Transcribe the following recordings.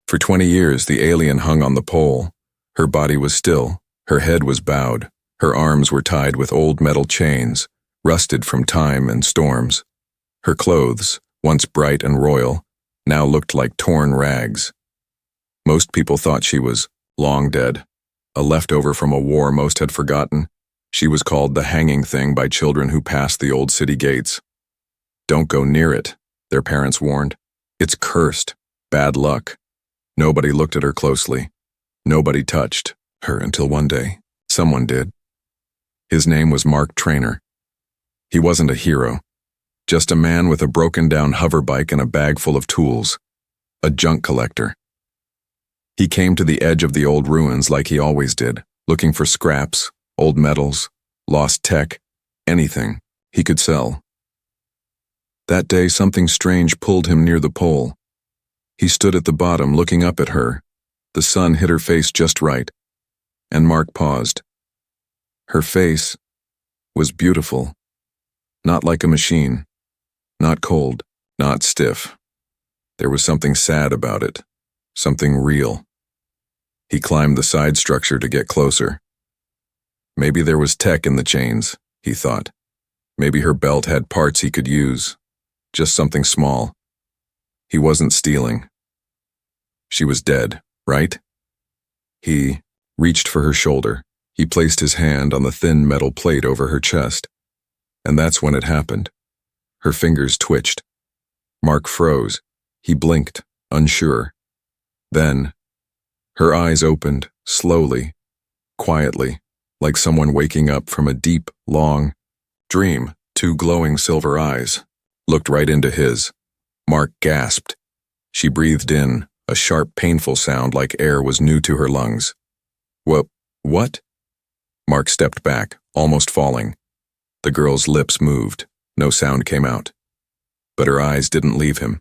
For 20 years, the alien hung on the pole. Her body was still, her head was bowed, her arms were tied with old metal chains, rusted from time and storms. Her clothes, once bright and royal, now looked like torn rags. Most people thought she was long dead, a leftover from a war most had forgotten. She was called the hanging thing by children who passed the old city gates. "Don't go near it," their parents warned. "It's cursed, bad luck." Nobody looked at her closely. Nobody touched her until one day, someone did. His name was Mark Trainer. He wasn't a hero, just a man with a broken-down hoverbike and a bag full of tools, a junk collector. He came to the edge of the old ruins like he always did, looking for scraps, old metals, lost tech, anything he could sell. That day, something strange pulled him near the pole. He stood at the bottom, looking up at her. The sun hit her face just right, and Mark paused. Her face was beautiful, not like a machine, not cold, not stiff. There was something sad about it, something real. He climbed the side structure to get closer. Maybe there was tech in the chains, he thought. Maybe her belt had parts he could use, just something small. He wasn't stealing. She was dead, right? He reached for her shoulder. He placed his hand on the thin metal plate over her chest. And that's when it happened. Her fingers twitched. Mark froze. He blinked, unsure. Then, her eyes opened, slowly, quietly, like someone waking up from a deep, long dream. Two glowing silver eyes looked right into his. Mark gasped. She breathed in, a sharp, painful sound like air was new to her lungs. What? Mark stepped back, almost falling. The girl's lips moved. No sound came out. But her eyes didn't leave him.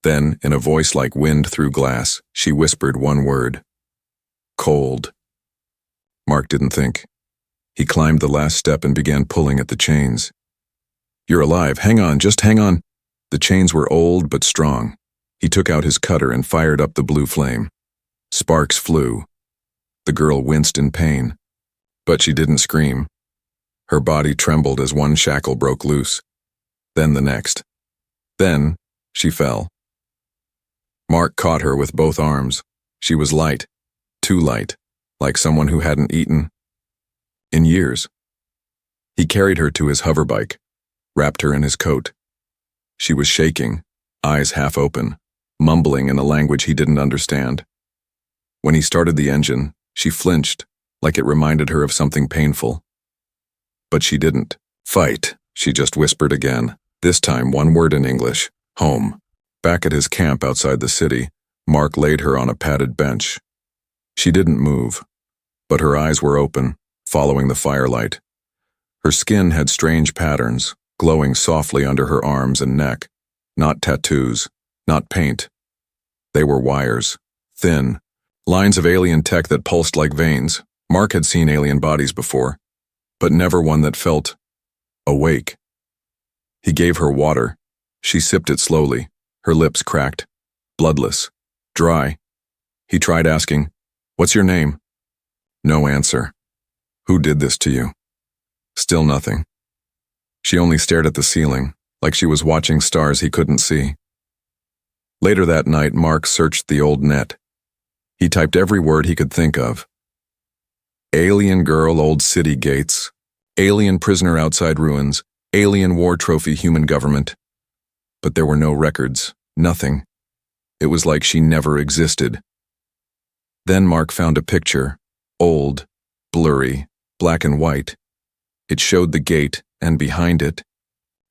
Then, in a voice like wind through glass, she whispered one word. Cold. Mark didn't think. He climbed the last step and began pulling at the chains. "You're alive. Hang on, just hang on." The chains were old but strong. He took out his cutter and fired up the blue flame. Sparks flew. The girl winced in pain, but she didn't scream. Her body trembled as one shackle broke loose. Then the next. Then she fell. Mark caught her with both arms. She was light, too light, like someone who hadn't eaten in years. He carried her to his hoverbike, wrapped her in his coat. She was shaking, eyes half open, mumbling in a language he didn't understand. When he started the engine, she flinched, like it reminded her of something painful. But she didn't. "Fight," she just whispered again, this time one word in English. "Home." Back at his camp outside the city, Mark laid her on a padded bench. She didn't move, but her eyes were open, following the firelight. Her skin had strange patterns, glowing softly under her arms and neck. Not tattoos, not paint. They were wires, thin, lines of alien tech that pulsed like veins. Mark had seen alien bodies before, but never one that felt awake. He gave her water. She sipped it slowly, her lips cracked, bloodless, dry. He tried asking, "What's your name?" No answer. "Who did this to you?" Still nothing. She only stared at the ceiling, like she was watching stars he couldn't see. Later that night, Mark searched the old net. He typed every word he could think of. Alien girl, old city gates. Alien prisoner outside ruins. Alien war trophy human government. But there were no records, nothing. It was like she never existed. Then Mark found a picture, old, blurry, black and white. It showed the gate, and behind it,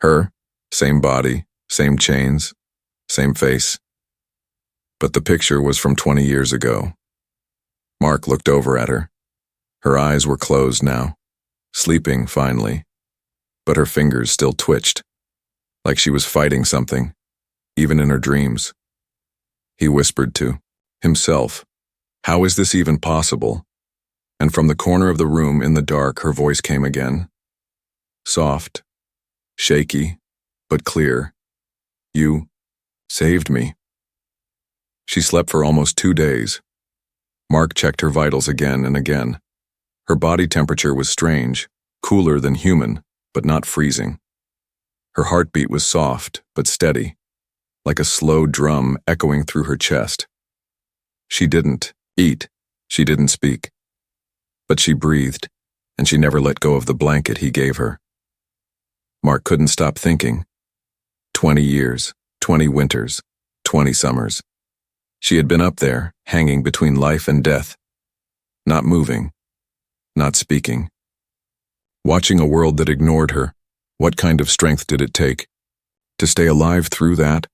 her, same body, same chains, same face. But the picture was from 20 years ago. Mark looked over at her. Her eyes were closed now, sleeping finally, but her fingers still twitched, like she was fighting something, even in her dreams. He whispered to himself, "How is this even possible?" And from the corner of the room in the dark, her voice came again. Soft, shaky, but clear. "You saved me." She slept for almost 2 days. Mark checked her vitals again and again. Her body temperature was strange, cooler than human, but not freezing. Her heartbeat was soft, but steady, like a slow drum echoing through her chest. She didn't eat, she didn't speak. But she breathed, and she never let go of the blanket he gave her. Mark couldn't stop thinking. 20 years, 20 winters, 20 summers. She had been up there, hanging between life and death, not moving, not speaking. Watching a world that ignored her, what kind of strength did it take? To stay alive through that?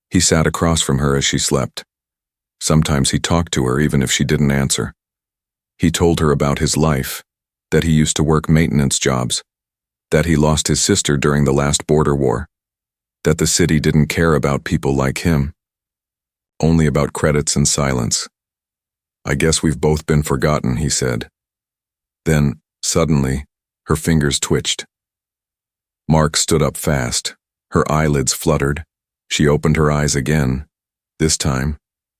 He sat across from her as she slept. Sometimes he talked to her even if she didn't answer. He told her about his life, that he used to work maintenance jobs, that he lost his sister during the last border war, that the city didn't care about people like him, only about credits and silence. I guess we've both been forgotten, he said. Then, suddenly, her fingers twitched. Mark stood up fast. Her eyelids fluttered. She opened her eyes again. This time,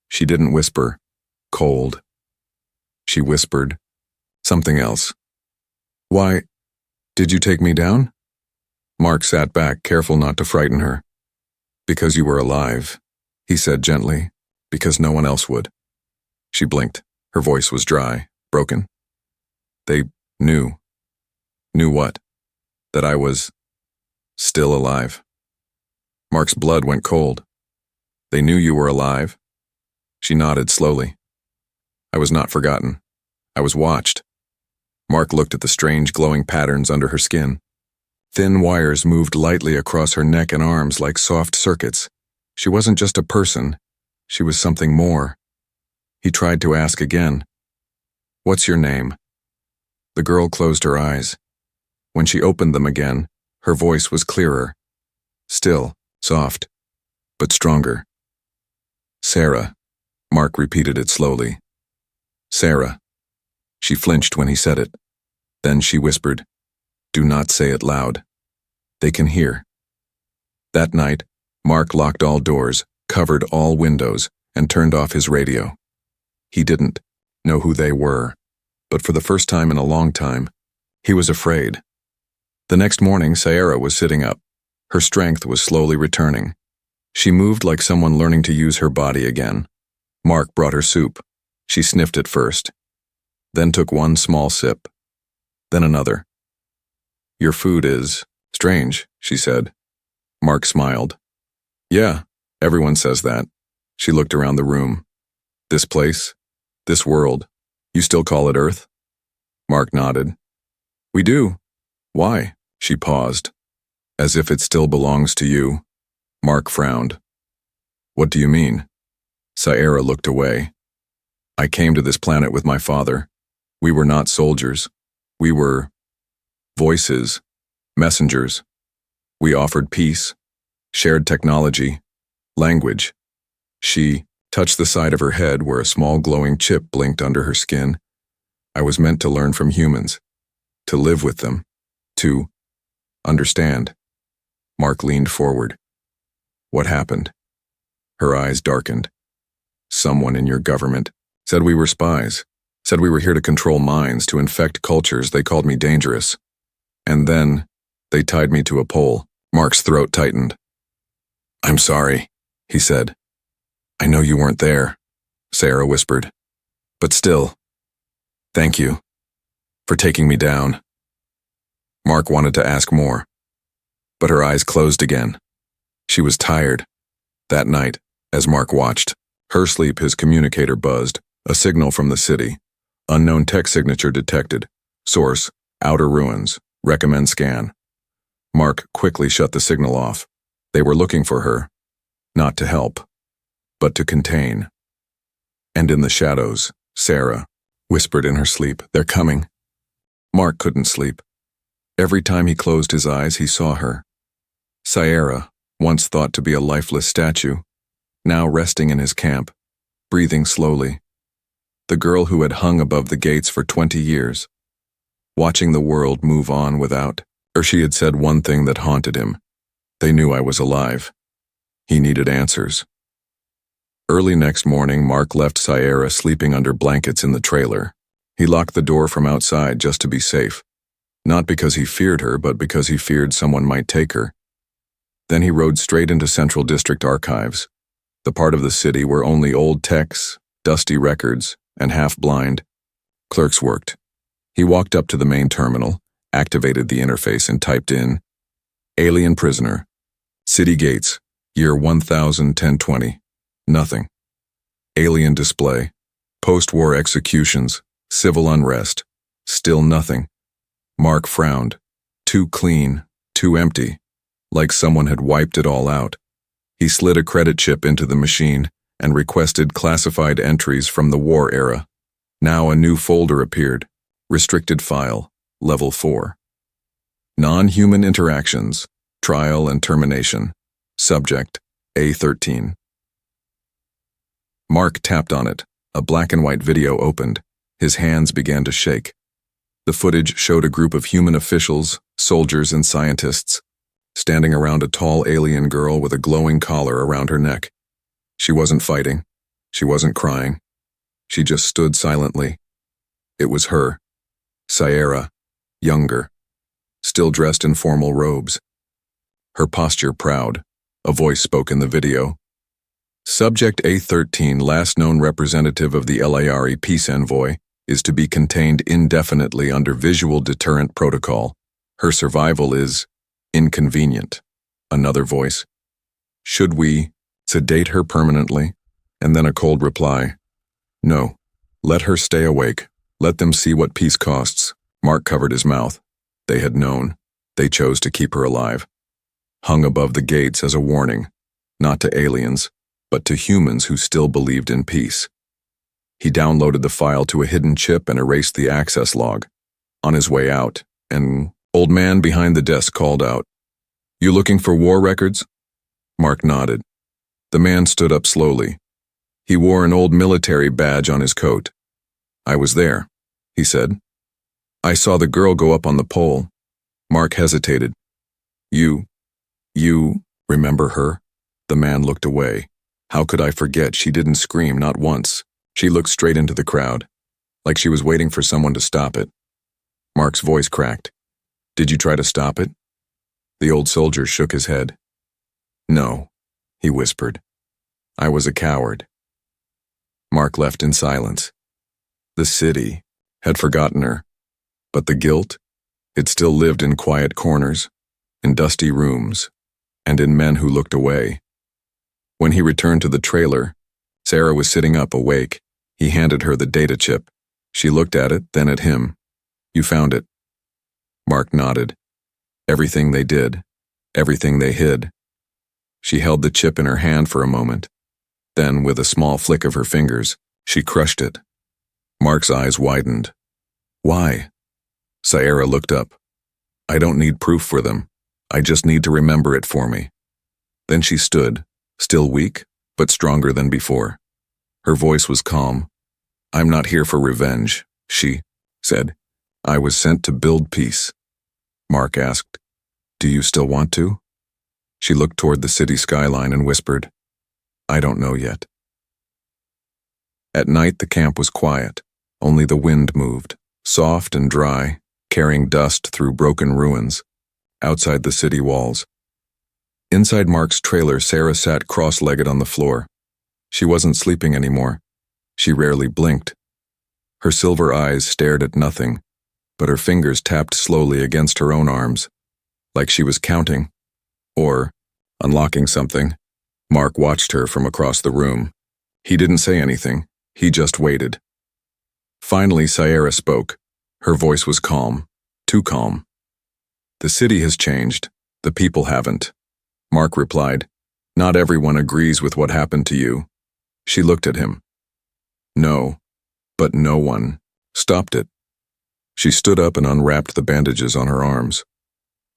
she didn't whisper, cold. She whispered, something else. Why, did you take me down? Mark sat back, careful not to frighten her. Because you were alive, he said gently, because no one else would. She blinked. Her voice was dry, broken. They knew. Knew what? That I was still alive. Mark's blood went cold. They knew you were alive? She nodded slowly. I was not forgotten. I was watched. Mark looked at the strange glowing patterns under her skin. Thin wires moved lightly across her neck and arms like soft circuits. She wasn't just a person. She was something more. He tried to ask again. What's your name? The girl closed her eyes. When she opened them again, her voice was clearer. Still, soft, but stronger. Sarah. Mark repeated it slowly. Sarah. She flinched when he said it. Then she whispered, do not say it loud. They can hear. That night, Mark locked all doors, covered all windows, and turned off his radio. He didn't know who they were, but for the first time in a long time, he was afraid. The next morning, Sarah was sitting up. Her strength was slowly returning. She moved like someone learning to use her body again. Mark brought her soup. She sniffed it first, then took one small sip, then another. Your food is strange, she said. Mark smiled. Yeah, everyone says that. She looked around the room. This place, this world, you still call it Earth? Mark nodded. We do. Why? She paused. As if it still belongs to you. Mark frowned. What do you mean? Sarah looked away. I came to this planet with my father. We were not soldiers. We were voices, messengers. We offered peace, shared technology, language. She touched the side of her head where a small glowing chip blinked under her skin. I was meant to learn from humans, to live with them, to understand. Mark leaned forward. What happened? Her eyes darkened. Someone in your government said we were spies, said we were here to control minds, to infect cultures. They called me dangerous. And then they tied me to a pole. Mark's throat tightened. I'm sorry, he said. I know you weren't there, Sarah whispered. But still, thank you for taking me down. Mark wanted to ask more, but her eyes closed again. She was tired. That night, as Mark watched, her sleep, his communicator buzzed, a signal from the city. Unknown text signature detected. Source, outer ruins. Recommend scan. Mark quickly shut the signal off. They were looking for her, not to help, but to contain. And in the shadows, Sarah whispered in her sleep, they're coming. Mark couldn't sleep. Every time he closed his eyes, he saw her. Sarah, once thought to be a lifeless statue, now resting in his camp, breathing slowly. The girl who had hung above the gates for 20 years, watching the world move on without her. She had said one thing that haunted him. They knew I was alive. He needed answers. Early next morning, Mark left Sierra sleeping under blankets in the trailer. He locked the door from outside just to be safe. Not because he feared her, but because he feared someone might take her. Then he rode straight into Central District Archives, the part of the city where only old techs, dusty records, and half-blind clerks worked. He walked up to the main terminal, activated the interface, and typed in, "Alien prisoner. City gates, year 1020. Nothing. Alien display. Post-war executions. Civil unrest. Still nothing." Mark frowned. Too clean, too empty, like someone had wiped it all out. He slid a credit chip into the machine and requested classified entries from the war era. Now a new folder appeared. Restricted file, level 4. Non-human interactions, trial and termination. Subject, A13. Mark tapped on it. A black and white video opened. His hands began to shake. The footage showed a group of human officials, soldiers, and scientists standing around a tall alien girl with a glowing collar around her neck. She wasn't fighting. She wasn't crying. She just stood silently. It was her, Sierra, younger, still dressed in formal robes. Her posture proud. A voice spoke in the video. Subject A13, last known representative of the LARE peace envoy, is to be contained indefinitely under visual deterrent protocol. Her survival is inconvenient. Another voice. Should we sedate her permanently? And then a cold reply. No. Let her stay awake. Let them see what peace costs. Mark covered his mouth. They had known. They chose to keep her alive. Hung above the gates as a warning, not to aliens, but to humans who still believed in peace. He downloaded the file to a hidden chip and erased the access log. On his way out, an old man behind the desk called out, "You looking for war records?" Mark nodded. The man stood up slowly. He wore an old military badge on his coat. "I was there," he said. "I saw the girl go up on the pole." Mark hesitated. You remember her?" The man looked away. "How could I forget? She didn't scream, not once. She looked straight into the crowd, like she was waiting for someone to stop it." Mark's voice cracked. "Did you try to stop it?" The old soldier shook his head. "No," he whispered. "I was a coward." Mark left in silence. The city had forgotten her, but the guilt, it still lived in quiet corners, in dusty rooms, and in men who looked away. When he returned to the trailer, Sarah was sitting up, awake. He handed her the data chip. She looked at it, then at him. "You found it." Mark nodded. Everything they did, everything they hid. She held the chip in her hand for a moment. Then, with a small flick of her fingers, she crushed it. Mark's eyes widened. "Why?" Sierra looked up. "I don't need proof for them. I just need to remember it for me." Then she stood, still weak, but stronger than before. Her voice was calm. "I'm not here for revenge," she said. "I was sent to build peace." Mark asked, "Do you still want to?" She looked toward the city skyline and whispered, "I don't know yet." At night, the camp was quiet. Only the wind moved, soft and dry, carrying dust through broken ruins, outside the city walls. Inside Mark's trailer, Sarah sat cross-legged on the floor. She wasn't sleeping anymore. She rarely blinked. Her silver eyes stared at nothing, but her fingers tapped slowly against her own arms, like she was counting, or unlocking something. Mark watched her from across the room. He didn't say anything. He just waited. Finally, Sierra spoke. Her voice was calm, too calm. "The city has changed. The people haven't." Mark replied, "Not everyone agrees with what happened to you." She looked at him. "No, but no one stopped it." She stood up and unwrapped the bandages on her arms.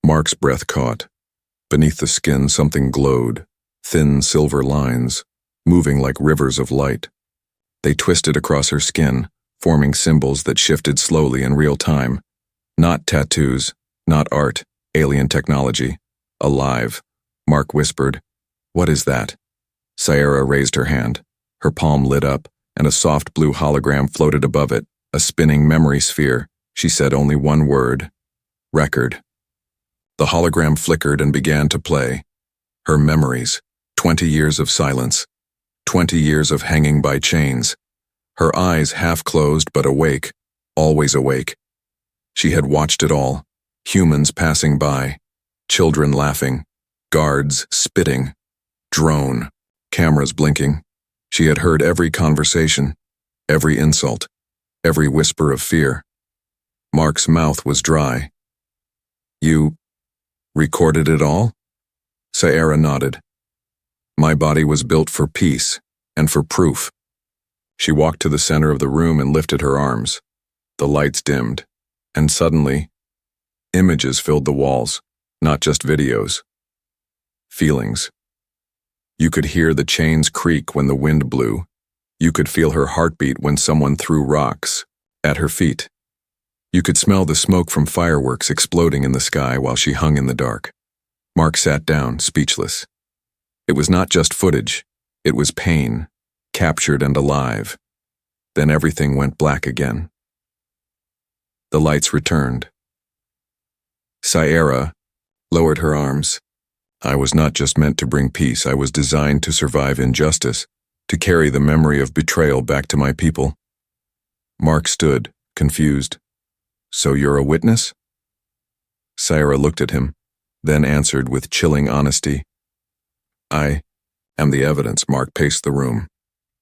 Mark's breath caught. Beneath the skin, something glowed, thin silver lines, moving like rivers of light. They twisted across her skin, forming symbols that shifted slowly in real time. Not tattoos, not art, alien technology. Alive. Mark whispered, "What is that?" Sierra raised her hand. Her palm lit up, and a soft blue hologram floated above it, a spinning memory sphere. She said only one word: record. The hologram flickered and began to play. Her memories, 20 years of silence, 20 years of hanging by chains. Her eyes half closed but awake, always awake. She had watched it all: humans passing by, children laughing, guards spitting, drone, cameras blinking. She had heard every conversation, every insult, every whisper of fear. Mark's mouth was dry. You recorded it all? Sierra nodded. My body was built for peace and for proof. She walked to the center of the room and lifted her arms. The lights dimmed, and suddenly, images filled the walls, not just videos. Feelings. You could hear the chains creak when the wind blew. You could feel her heartbeat when someone threw rocks at her feet. You could smell the smoke from fireworks exploding in the sky while she hung in the dark. Mark sat down, speechless. It was not just footage. It was pain, captured and alive. Then everything went black again. The lights returned. Sierra lowered her arms. I was not just meant to bring peace. I was designed to survive injustice, to carry the memory of betrayal back to my people. Mark stood, confused. So you're a witness? Sierra looked at him, then answered with chilling honesty. I am the evidence. Mark paced the room.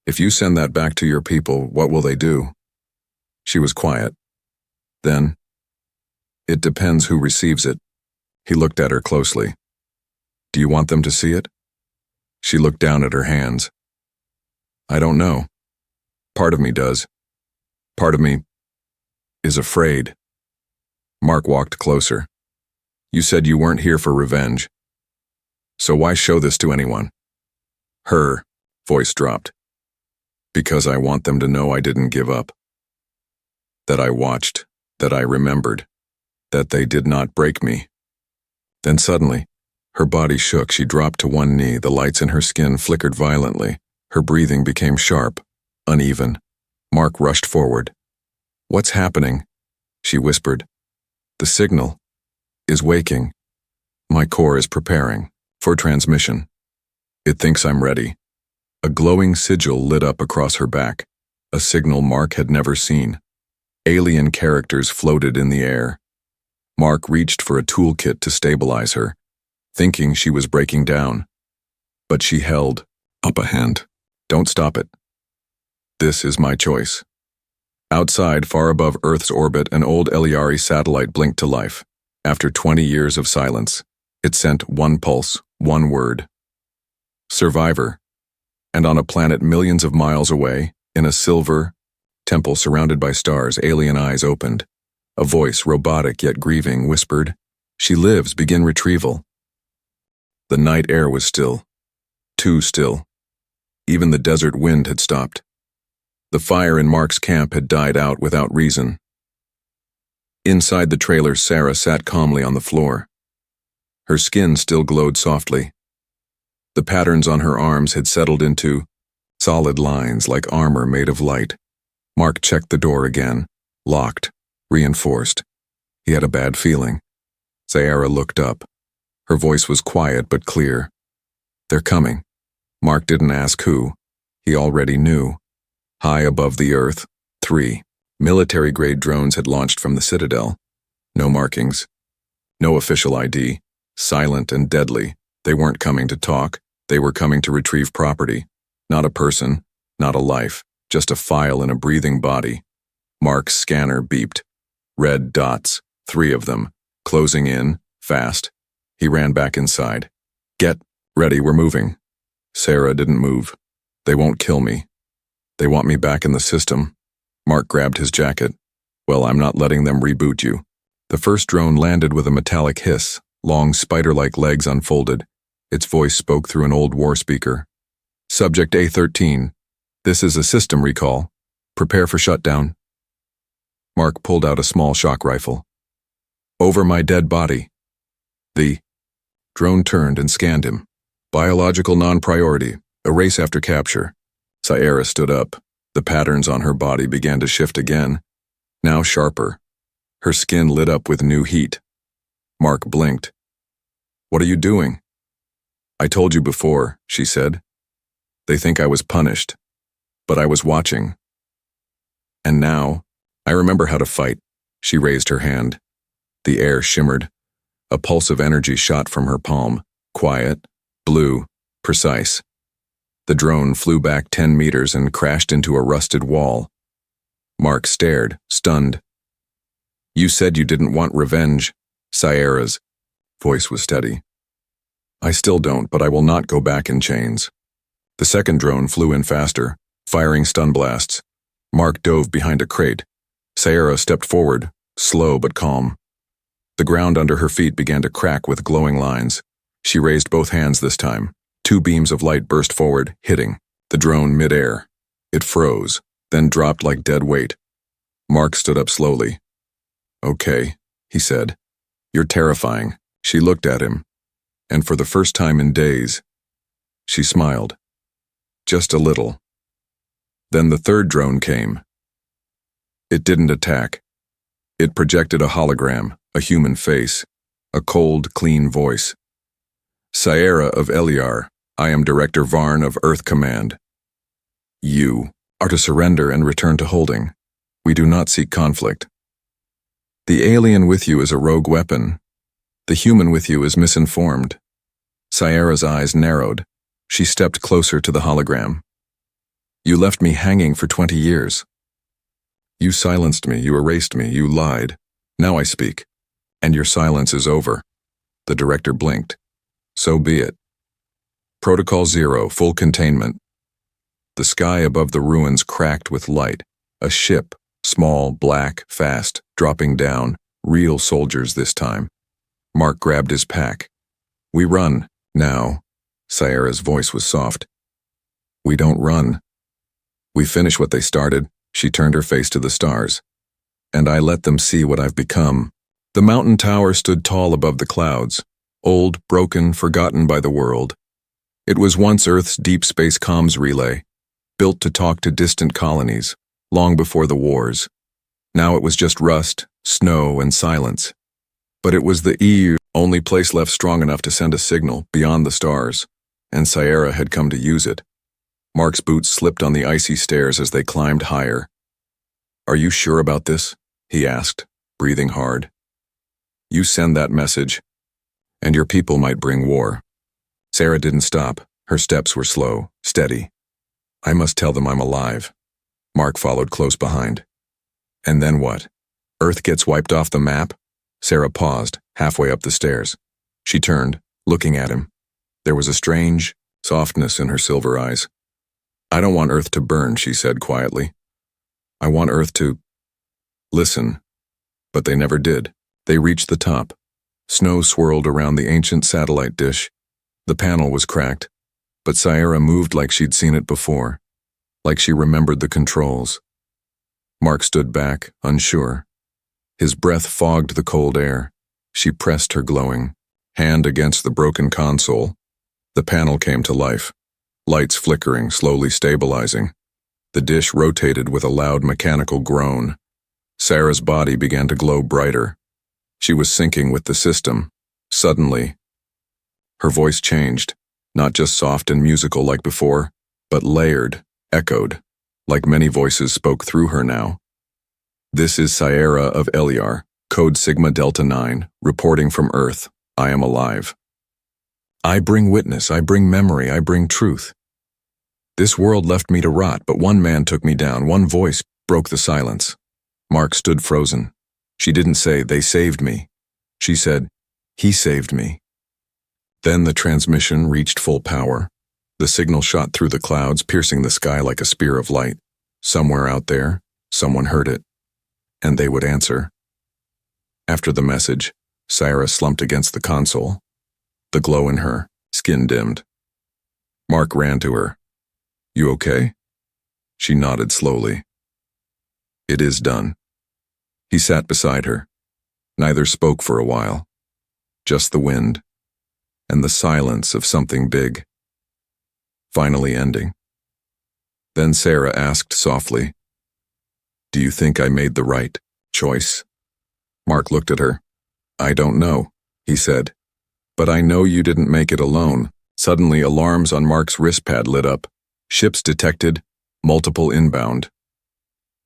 If you send that back to your people, what will they do? She was quiet. Then, it depends who receives it. He looked at her closely. Do you want them to see it? She looked down at her hands. I don't know. Part of me does. Part of me is afraid. Mark walked closer. You said you weren't here for revenge. So why show this to anyone? Her voice dropped. Because I want them to know I didn't give up. That I watched, that I remembered, that they did not break me. Then suddenly, her body shook. She dropped to one knee. The lights in her skin flickered violently. Her breathing became sharp, uneven. Mark rushed forward. What's happening? She whispered. The signal is waking. My core is preparing for transmission. It thinks I'm ready. A glowing sigil lit up across her back, a signal Mark had never seen. Alien characters floated in the air. Mark reached for a toolkit to stabilize her, thinking she was breaking down. But she held up a hand. Don't stop it. This is my choice. Outside, far above Earth's orbit, an old Eliari satellite blinked to life. After 20 years of silence, it sent one pulse, one word. Survivor. And on a planet millions of miles away, in a silver temple surrounded by stars, alien eyes opened. A voice, robotic yet grieving, whispered, She lives, begin retrieval. The night air was still. Too still. Even the desert wind had stopped. The fire in Mark's camp had died out without reason. Inside the trailer, Sarah sat calmly on the floor. Her skin still glowed softly. The patterns on her arms had settled into solid lines like armor made of light. Mark checked the door again, locked, reinforced. He had a bad feeling. Sarah looked up. Her voice was quiet but clear. They're coming. Mark didn't ask who. He already knew. High above the earth, 3 military-grade drones had launched from the Citadel. No markings. No official ID. Silent and deadly. They weren't coming to talk. They were coming to retrieve property. Not a person, not a life, just a file in a breathing body. Mark's scanner beeped. Red dots, 3 of them, closing in, fast. He ran back inside. Get ready, we're moving. Sarah didn't move. They won't kill me. They want me back in the system. Mark grabbed his jacket. Well, I'm not letting them reboot you. The first drone landed with a metallic hiss. Long spider-like legs unfolded. Its voice spoke through an old war speaker. Subject A13. This is a system recall. Prepare for shutdown. Mark pulled out a small shock rifle. Over my dead body. The drone turned and scanned him. Biological non-priority. Erase after capture. Sierra stood up. The patterns on her body began to shift again, now sharper. Her skin lit up with new heat. Mark blinked. "What are you doing?" "I told you before," she said. "They think I was punished, but I was watching. And now, I remember how to fight." She raised her hand. The air shimmered. A pulse of energy shot from her palm, quiet, blue, precise. The drone flew back 10 meters and crashed into a rusted wall. Mark stared, stunned. "You said you didn't want revenge." Sierra's voice was steady. "I still don't, but I will not go back in chains." The second drone flew in faster, firing stun blasts. Mark dove behind a crate. Sierra stepped forward, slow but calm. The ground under her feet began to crack with glowing lines. She raised both hands this time. 2 beams of light burst forward, hitting the drone mid-air. It froze, then dropped like dead weight. Mark stood up slowly. "Okay," he said. "You're terrifying." She looked at him, and for the first time in days, she smiled. Just a little. Then the third drone came. It didn't attack. It projected a hologram, a human face, a cold, clean voice. "Sierra of Eliar, I am Director Varn of Earth Command. You are to surrender and return to holding. We do not seek conflict. The alien with you is a rogue weapon. The human with you is misinformed." Sierra's eyes narrowed. She stepped closer to the hologram. "You left me hanging for 20 years. You silenced me, you erased me, you lied. Now I speak, and your silence is over." The director blinked. "So be it. Protocol 0, full containment." The sky above the ruins cracked with light. A ship, small, black, fast, dropping down, real soldiers this time. Mark grabbed his pack. "We run, now." Sierra's voice was soft. "We don't run. We finish what they started." She turned her face to the stars. "And I let them see what I've become." The mountain tower stood tall above the clouds, old, broken, forgotten by the world. It was once Earth's deep space comms relay, built to talk to distant colonies, long before the wars. Now it was just rust, snow, and silence. But it was the EU's only place left strong enough to send a signal beyond the stars, and Sierra had come to use it. Mark's boots slipped on the icy stairs as they climbed higher. "Are you sure about this?" he asked, breathing hard. "You send that message, and your people might bring war." Sarah didn't stop. Her steps were slow, steady. "I must tell them I'm alive." Mark followed close behind. "And then what? Earth gets wiped off the map?" Sarah paused, halfway up the stairs. She turned, looking at him. There was a strange softness in her silver eyes. "I don't want Earth to burn," she said quietly. "I want Earth to listen." But they never did. They reached the top. Snow swirled around the ancient satellite dish. The panel was cracked, but Sierra moved like she'd seen it before, like she remembered the controls. Mark stood back, unsure. His breath fogged the cold air. She pressed her glowing hand against the broken console. The panel came to life, lights flickering, slowly stabilizing. The dish rotated with a loud mechanical groan. Sarah's body began to glow brighter. She was syncing with the system. Suddenly, her voice changed, not just soft and musical like before, but layered, echoed, like many voices spoke through her now. "This is Sierra of Eliar, code Sigma Delta 9, reporting from Earth. I am alive. I bring witness, I bring memory, I bring truth. This world left me to rot, but one man took me down, one voice broke the silence." Mark stood frozen. She didn't say, "They saved me." She said, "He saved me." Then the transmission reached full power. The signal shot through the clouds, piercing the sky like a spear of light. Somewhere out there, someone heard it, and they would answer. After the message, Sierra slumped against the console. The glow in her skin dimmed. Mark ran to her. "You okay?" She nodded slowly. "It is done." He sat beside her. Neither spoke for a while. Just the wind, and the silence of something big, finally ending. Then Sarah asked softly, "Do you think I made the right choice?" Mark looked at her. "I don't know," he said. "But I know you didn't make it alone." Suddenly, alarms on Mark's wrist pad lit up. Ships detected, multiple inbound.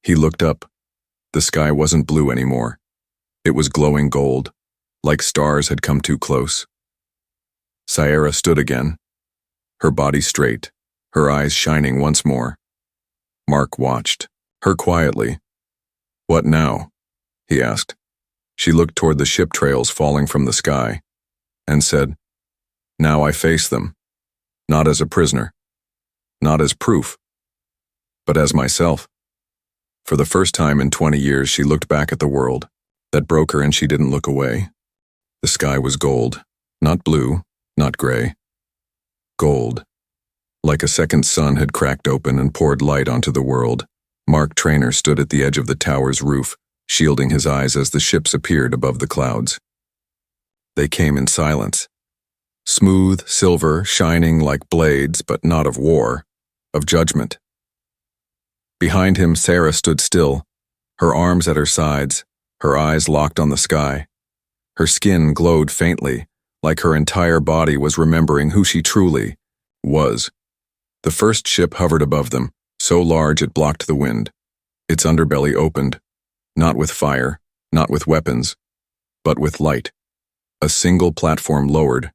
He looked up. The sky wasn't blue anymore. It was glowing gold, like stars had come too close. Sierra stood again, her body straight, her eyes shining once more. Mark watched her quietly. "What now?" he asked. She looked toward the ship trails falling from the sky and said, "Now I face them, not as a prisoner, not as proof, but as myself." For the first time in 20 years, she looked back at the world that broke her, and she didn't look away. The sky was gold, not blue, not gray. Gold. Like a second sun had cracked open and poured light onto the world. Mark Traynor stood at the edge of the tower's roof, shielding his eyes as the ships appeared above the clouds. They came in silence. Smooth, silver, shining like blades, but not of war, of judgment. Behind him, Sarah stood still, her arms at her sides, her eyes locked on the sky. Her skin glowed faintly, like her entire body was remembering who she truly was. The first ship hovered above them, so large it blocked the wind. Its underbelly opened, not with fire, not with weapons, but with light. A single platform lowered,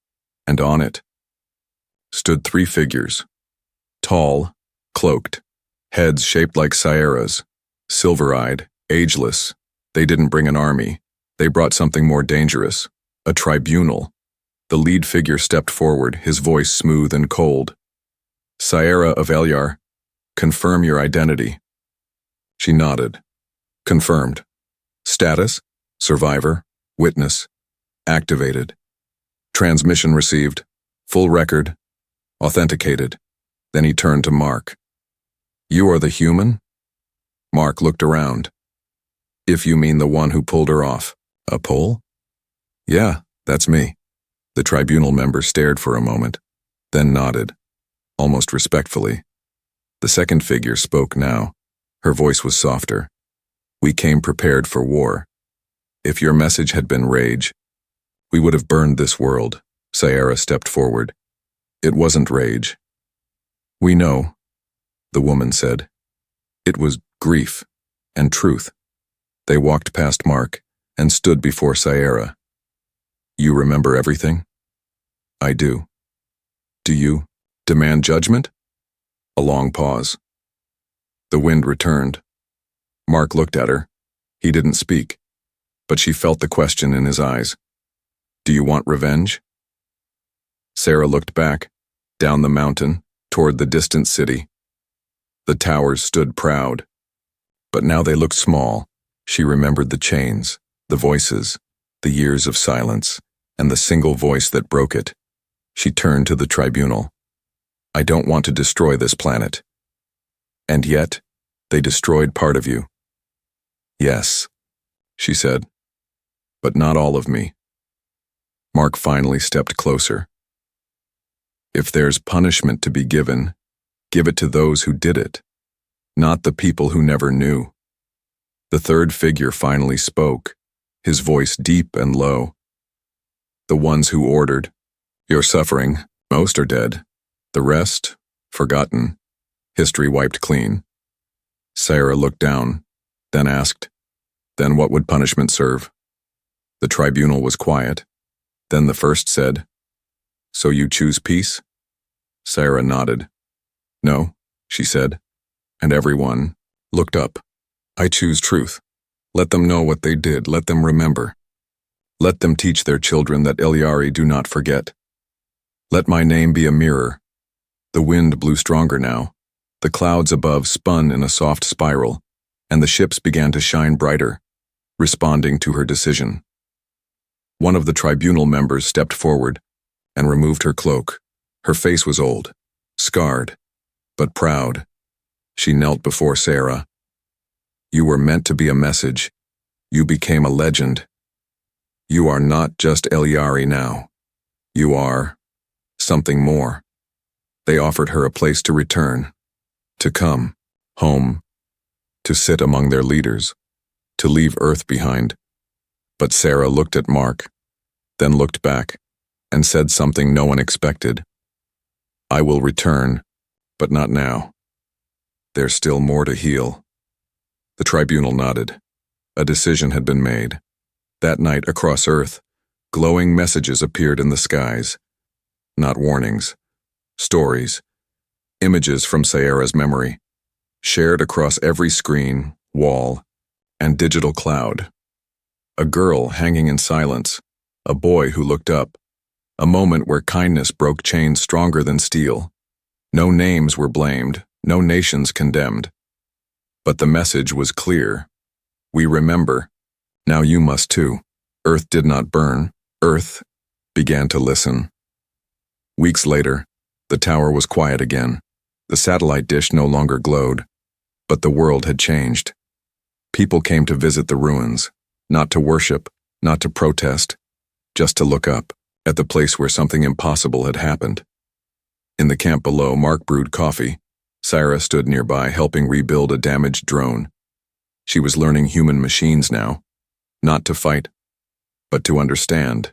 and on it stood 3 figures. Tall, cloaked, heads shaped like Sierra's, silver-eyed, ageless. They didn't bring an army. They brought something more dangerous, a tribunal. The lead figure stepped forward, his voice smooth and cold. "Sierra of Elyar, confirm your identity." She nodded. "Confirmed. Status? Survivor. Witness. Activated. Transmission received. Full record. Authenticated." Then he turned to Mark. "You are the human?" Mark looked around. "If you mean the one who pulled her off." "A pull?" "Yeah, that's me." The tribunal member stared for a moment, then nodded, almost respectfully. The second figure spoke now. Her voice was softer. "We came prepared for war. If your message had been rage, we would have burned this world." Sierra stepped forward. "It wasn't rage." "We know," the woman said. "It was grief and truth." They walked past Mark and stood before Sierra. "You remember everything?" "I do." "Do you demand judgment?" A long pause. The wind returned. Mark looked at her. He didn't speak, but she felt the question in his eyes. "Do you want revenge?" Sarah looked back, down the mountain, toward the distant city. The towers stood proud, but now they looked small. She remembered the chains, the voices, the years of silence, and the single voice that broke it. She turned to the tribunal. "I don't want to destroy this planet." "And yet, they destroyed part of you." "Yes," she said, "but not all of me." Mark finally stepped closer. "If there's punishment to be given, give it to those who did it, not the people who never knew." The third figure finally spoke, his voice deep and low. "The ones who ordered. You're suffering. Most are dead. The rest, forgotten. History wiped clean." Sarah looked down, then asked, "Then what would punishment serve?" The tribunal was quiet. Then the first said, "So you choose peace?" Sarah nodded. "No," she said, and everyone looked up. "I choose truth. Let them know what they did. Let them remember. Let them teach their children that Elyari do not forget. Let my name be a mirror." The wind blew stronger now. The clouds above spun in a soft spiral, and the ships began to shine brighter, responding to her decision. One of the tribunal members stepped forward and removed her cloak. Her face was old, scarred, but proud. She knelt before Sarah. "You were meant to be a message. You became a legend. You are not just Elyari now. You are something more." They offered her a place to return, To come, home, to sit among their leaders, to leave Earth behind. But Sarah looked at Mark, then looked back, and said something no one expected. I will return, but not now. There's still more to heal. The tribunal nodded. A decision had been made. That night across Earth, glowing messages appeared in the skies. Not warnings, stories, images from Sierra's memory, shared across every screen, wall, and digital cloud. A girl hanging in silence, a boy who looked up, a moment where kindness broke chains stronger than steel. No names were blamed, no nations condemned. But the message was clear. We remember. Now you must too. Earth did not burn. Earth began to listen. Weeks later, the tower was quiet again. The satellite dish no longer glowed. But the world had changed. People came to visit the ruins, not to worship, not to protest, just to look up at the place where something impossible had happened. In the camp below, Mark brewed coffee. Sarah stood nearby, helping rebuild a damaged drone. She was learning human machines now, not to fight, but to understand.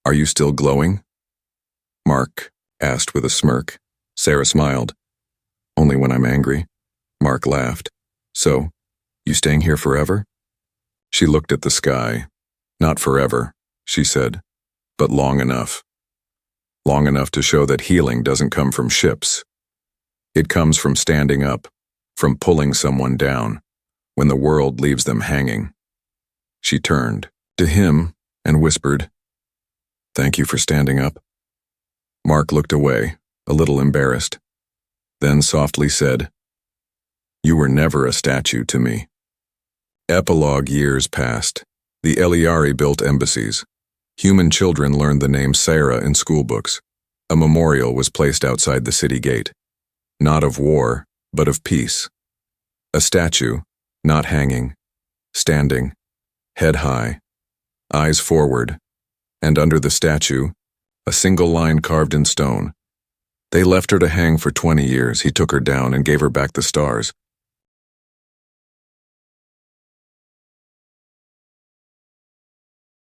Are you still glowing? Mark asked with a smirk. Sarah smiled. Only when I'm angry. Mark laughed. So, you staying here forever? She looked at the sky. Not forever, she said, but long enough. Long enough to show that healing doesn't come from ships. It comes from standing up, from pulling someone down, when the world leaves them hanging. She turned to him and whispered, Thank you for standing up. Mark looked away, a little embarrassed, then softly said, You were never a statue to me. Epilogue. Years passed. The Eliari built embassies. Human children learned the name Sarah in schoolbooks. A memorial was placed outside the city gate. Not of war, but of peace. A statue, not hanging, standing, head high, eyes forward, and under the statue, a single line carved in stone. They left her to hang for 20 years. He took her down and gave her back the stars.